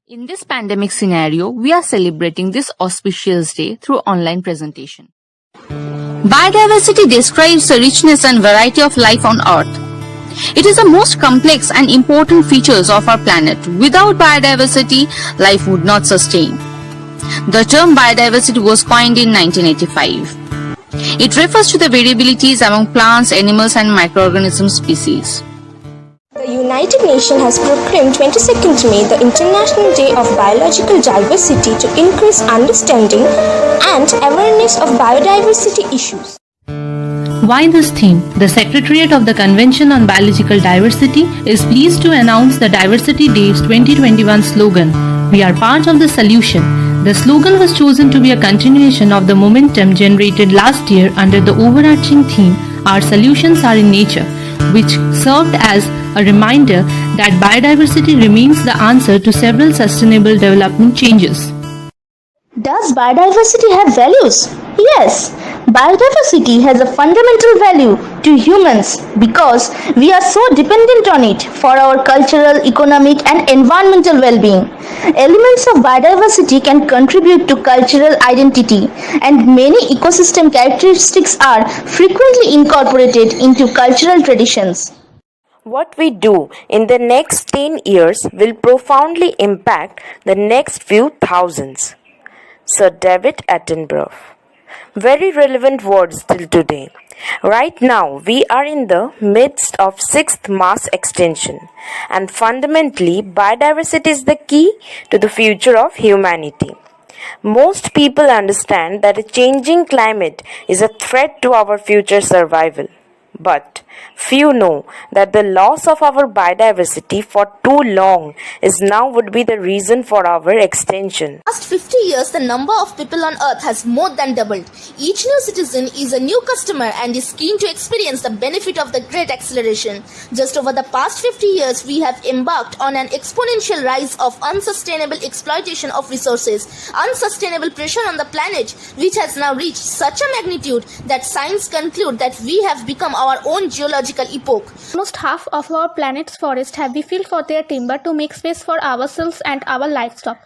In this pandemic scenario, we are celebrating this auspicious day through online presentation. Biodiversity describes the richness and variety of life on Earth. It is the most complex and important features of our planet. Without biodiversity, life would not sustain. The term biodiversity was coined in 1985. It refers to the variabilities among plants, animals, and microorganism species. The United Nations has proclaimed 22nd May the International Day of Biological Diversity to increase understanding and awareness of biodiversity issues. Why this theme? The Secretariat of the Convention on Biological Diversity is pleased to announce the Diversity Days 2021 slogan, "We are part of the solution." The slogan was chosen to be a continuation of the momentum generated last year under the overarching theme, "Our solutions are in nature," which served as a reminder that biodiversity remains the answer to several sustainable development changes. Does biodiversity have values? Yes, biodiversity has a fundamental value to humans because we are so dependent on it for our cultural, economic, and environmental well-being. Elements of biodiversity can contribute to cultural identity, and many ecosystem characteristics are frequently incorporated into cultural traditions. What we do in the next 10 years will profoundly impact the next few thousands. Sir David Attenborough. Very relevant words till today. Right now, we are in the midst of sixth mass extinction, and fundamentally, biodiversity is the key to the future of humanity. Most people understand that a changing climate is a threat to our future survival. But few know that the loss of our biodiversity for too long is now would be the reason for our extinction. Last 50 years, the number of people on Earth has more than doubled. Each new citizen is a new customer and is keen to experience the benefit of the great acceleration. Just over the past 50 years, we have embarked on an exponential rise of unsustainable exploitation of resources, unsustainable pressure on the planet, which has now reached such a magnitude that science conclude that we have become our own geological epoch. Almost half of our planet's forests have been filled for their timber to make space for ourselves and our livestock.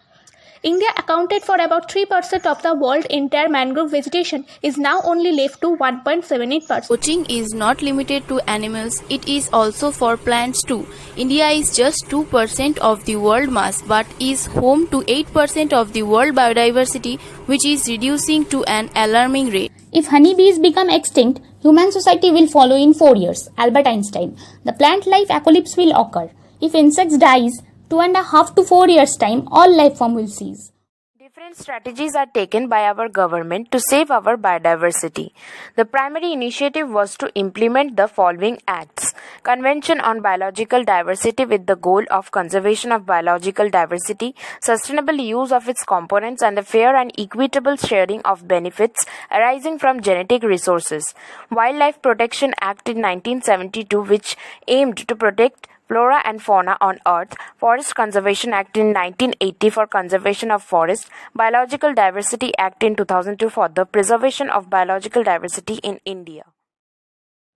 India accounted for about 3% of the world's entire mangrove vegetation is now only left to 1.78%. Poaching is not limited to animals, it is also for plants too. India is just 2% of the world mass but is home to 8% of the world biodiversity, which is reducing to an alarming rate. If honeybees become extinct, human society will follow in 4 years. Albert Einstein. The plant life apocalypse will occur. If insects dies, 2.5 to 4 years time, all life form will cease. Different strategies are taken by our government to save our biodiversity. The primary initiative was to implement the following acts. Convention on Biological Diversity with the goal of conservation of biological diversity, sustainable use of its components and the fair and equitable sharing of benefits arising from genetic resources. Wildlife Protection Act in 1972, which aimed to protect Flora and Fauna on Earth, Forest Conservation Act in 1980 for conservation of forest, Biological Diversity Act in 2002 for the preservation of biological diversity in India.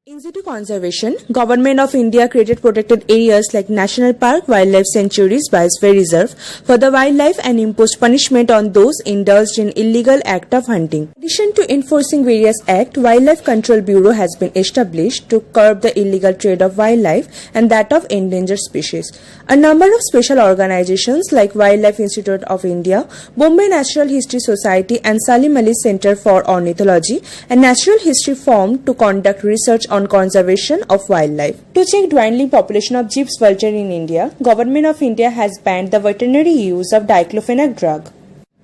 In situ conservation, Government of India created protected areas like National Park, Wildlife Sanctuaries, Biosphere Reserve for the wildlife and imposed punishment on those indulged in illegal act of hunting. In addition to enforcing various acts, Wildlife Control Bureau has been established to curb the illegal trade of wildlife and that of endangered species. A number of special organizations like Wildlife Institute of India, Bombay Natural History Society and Salim Ali Center for Ornithology and Natural History formed to conduct research on conservation of wildlife. To check dwindling population of Jeeps vulture in India, Government of India has banned the veterinary use of diclofenac drug.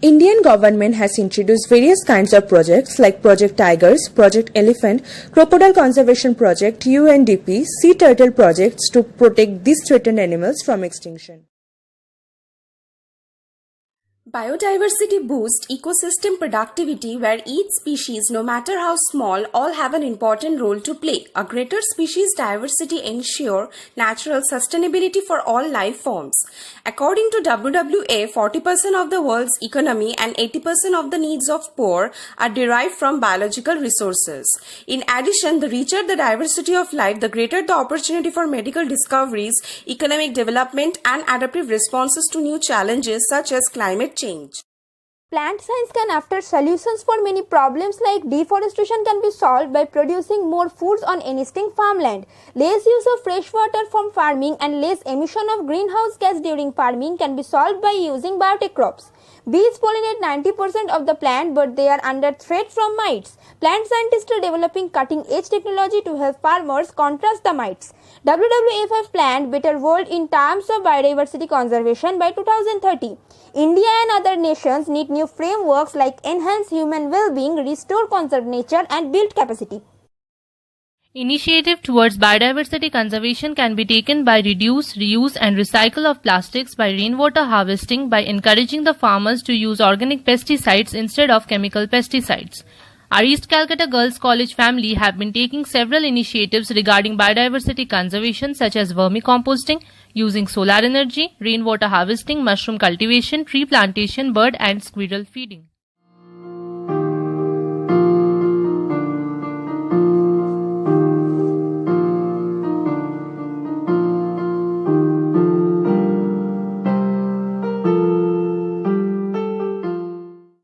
Indian government has introduced various kinds of projects like Project Tigers, Project Elephant, Crocodile Conservation Project, UNDP, Sea Turtle projects to protect these threatened animals from extinction. Biodiversity boosts ecosystem productivity where each species, no matter how small, all have an important role to play. A greater species diversity ensure natural sustainability for all life forms. According to WWF, 40% of the world's economy and 80% of the needs of poor are derived from biological resources. In addition, the richer the diversity of life, the greater the opportunity for medical discoveries, economic development, and adaptive responses to new challenges such as climate change. Plant science can offer solutions for many problems like deforestation can be solved by producing more foods on existing farmland. Less use of fresh water from farming and less emission of greenhouse gas during farming can be solved by using biotech crops. Bees pollinate 90% of the plant, but they are under threat from mites. Plant scientists are developing cutting-edge technology to help farmers contrast the mites. WWF have planned better world in terms of biodiversity conservation by 2030. India and other nations need new frameworks like enhance human well-being, restore conserve nature, and build capacity. Initiative towards biodiversity conservation can be taken by reduce, reuse and recycle of plastics, by rainwater harvesting, by encouraging the farmers to use organic pesticides instead of chemical pesticides. Our East Calcutta Girls College family have been taking several initiatives regarding biodiversity conservation such as vermicomposting, using solar energy, rainwater harvesting, mushroom cultivation, tree plantation, bird and squirrel feeding.